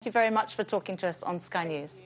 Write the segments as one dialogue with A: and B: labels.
A: Thank you very much for talking to us on Sky News.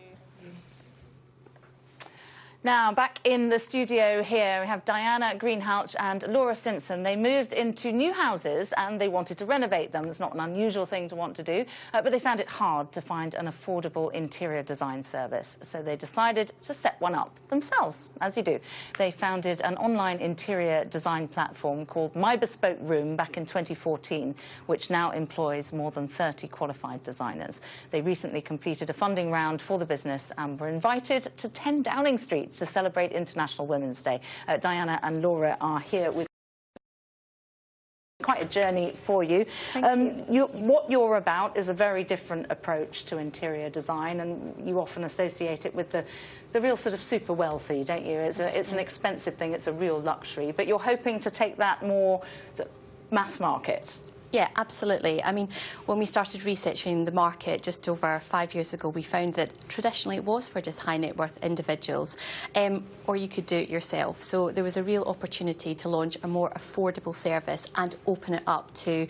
A: Now, back in the studio here, we have Diana Greenhalgh and Laura Simpson. They moved into new houses and they wanted to renovate them. It's not an unusual thing to want to do, but they found it hard to find an affordable interior design service. So they decided to set one up themselves, as you do. They founded an online interior design platform called My Bespoke Room back in 2014, which now employs more than 30 qualified designers. They recently completed a funding round for the business and were invited to 10 Downing Street to celebrate International Women's Day. Diana and Laura are here with quite a journey for you. What you're about is a very different approach to interior design, and you often associate it with the real sort of super wealthy, don't you? It's an expensive thing, it's a real luxury, but you're hoping to take that more sort of mass market.
B: Yeah, absolutely. I mean, when we started researching the market just over 5 years ago, we found that traditionally it was for just high net worth individuals, or you could do it yourself. So there was a real opportunity to launch a more affordable service and open it up to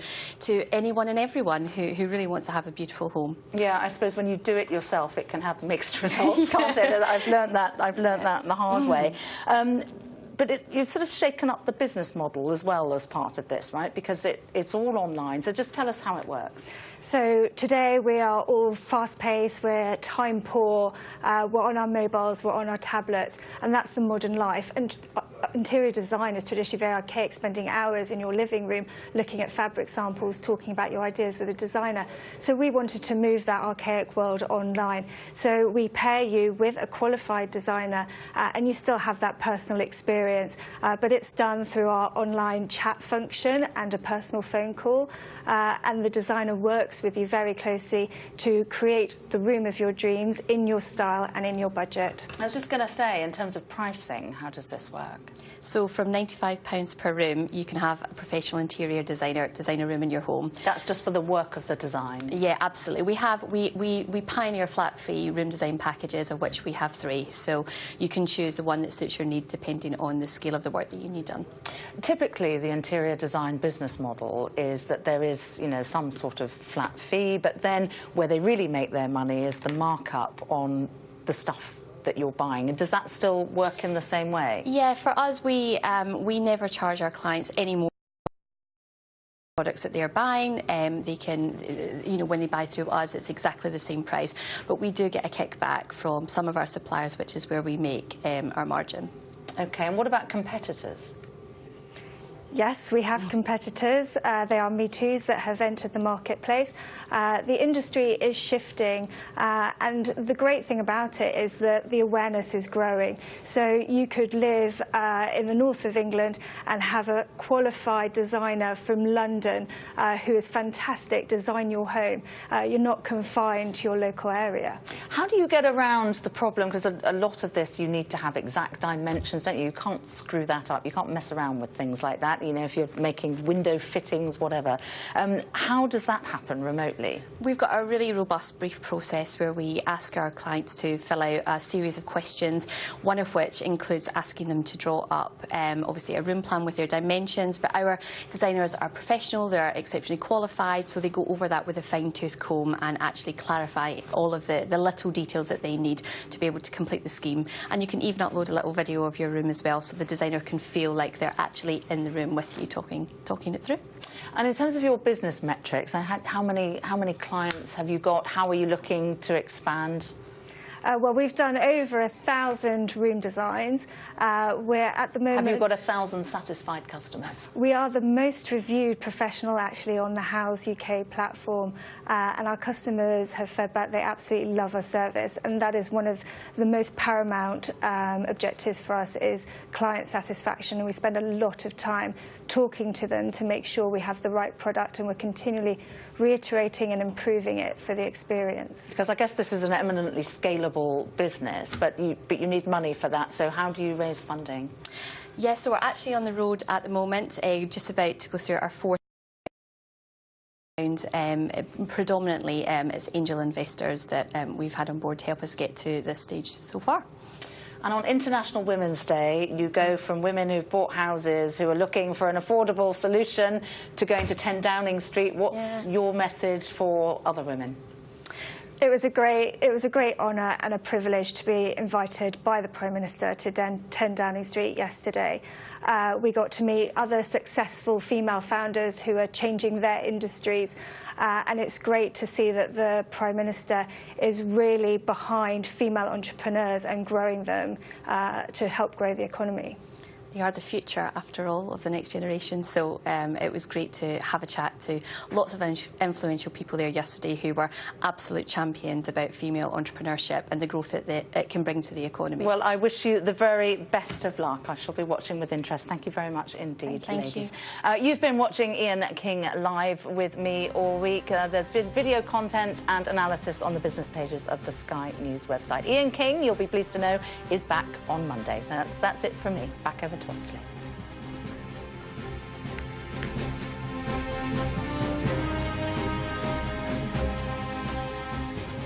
B: anyone and everyone who really wants to have a beautiful home.
A: Yeah, I suppose when you do it yourself, it can have mixed results, can't it? I've learned that the hard way. But you've sort of shaken up the business model as well as part of this, right? Because it's all online. So just tell us how it works.
C: So today we are all fast-paced, we're time-poor, we're on our mobiles, we're on our tablets, and that's the modern life. And interior design is traditionally very archaic, spending hours in your living room looking at fabric samples, talking about your ideas with a designer. So we wanted to move that archaic world online. So we pair you with a qualified designer, and you still have that personal experience, but it's done through our online chat function and a personal phone call, and the designer works with you very closely to create the room of your dreams in your style and in your budget.
A: I was just going to say, in terms of pricing, how does this work?
B: So from £95 per room, you can have a professional interior designer design a room in your home.
A: That's just for the work of the design?
B: Yeah, absolutely. We pioneer flat-fee room design packages, of which we have 3. So you can choose the one that suits your need depending on the scale of the work that you need done.
A: Typically, the interior design business model is that there is, you know, some sort of flat fee, but then where they really make their money is the markup on the stuff that you're buying. And does that still work in the same way?
B: Yeah, for us, we never charge our clients any more products that they're buying. They can, you know, when they buy through us, it's exactly the same price. But we do get a kickback from some of our suppliers, which is where we make our margin.
A: Okay, and what about competitors?
C: Yes, we have competitors. They are Me Too's that have entered the marketplace. The industry is shifting, and the great thing about it is that the awareness is growing. So you could live in the north of England and have a qualified designer from London who is fantastic, design your home. You're not confined to your local area.
A: How do you get around the problem? Because a lot of this, you need to have exact dimensions, don't you? You can't screw that up. You can't mess around with things like that. You know, if you're making window fittings, whatever. How does that happen remotely?
B: We've got a really robust brief process where we ask our clients to fill out a series of questions, one of which includes asking them to draw up, obviously, a room plan with their dimensions. But our designers are professional, they're exceptionally qualified, so they go over that with a fine-tooth comb and actually clarify all of the little details that they need to be able to complete the scheme. And you can even upload a little video of your room as well, so the designer can feel like they're actually in the room with you, talking it through.
A: And in terms of your business metrics, how many clients have you got? How are you looking to expand?
C: Well, we've done over 1,000 room designs. We're at the moment...
A: Have you got 1,000 satisfied customers?
C: We are the most reviewed professional, actually, on the House UK platform. And our customers have fed back they absolutely love our service. And that is one of the most paramount objectives for us, is client satisfaction. And we spend a lot of time talking to them to make sure we have the right product, and we're continually reiterating and improving it for the experience. Because
A: I guess this is an eminently scalable business, but you need money for that. So how do you raise funding?
B: Yeah, so we're actually on the road at the moment, just about to go through our 4th round. Predominantly, it's angel investors that we've had on board to help us get to this stage so far.
A: And on International Women's Day, you go from women who've bought houses, who are looking for an affordable solution, to going to 10 Downing Street. What's your message for other women?
C: It was a great honour and a privilege to be invited by the Prime Minister to 10 Downing Street yesterday. We got to meet other successful female founders who are changing their industries, and it's great to see that the Prime Minister is really behind female entrepreneurs and growing them to help grow the economy.
B: They are the future, after all, of the next generation. So it was great to have a chat to lots of influential people there yesterday who were absolute champions about female entrepreneurship and the growth that it can bring to the economy.
A: Well, I wish you the very best of luck. I shall be watching with interest. Thank you very much indeed,
B: Thank
A: ladies. You've been watching Ian King live with me all week. There's been video content and analysis on the business pages of the Sky News website. Ian King, you'll be pleased to know, is back on Monday. So that's it from me. Back over to Wesley.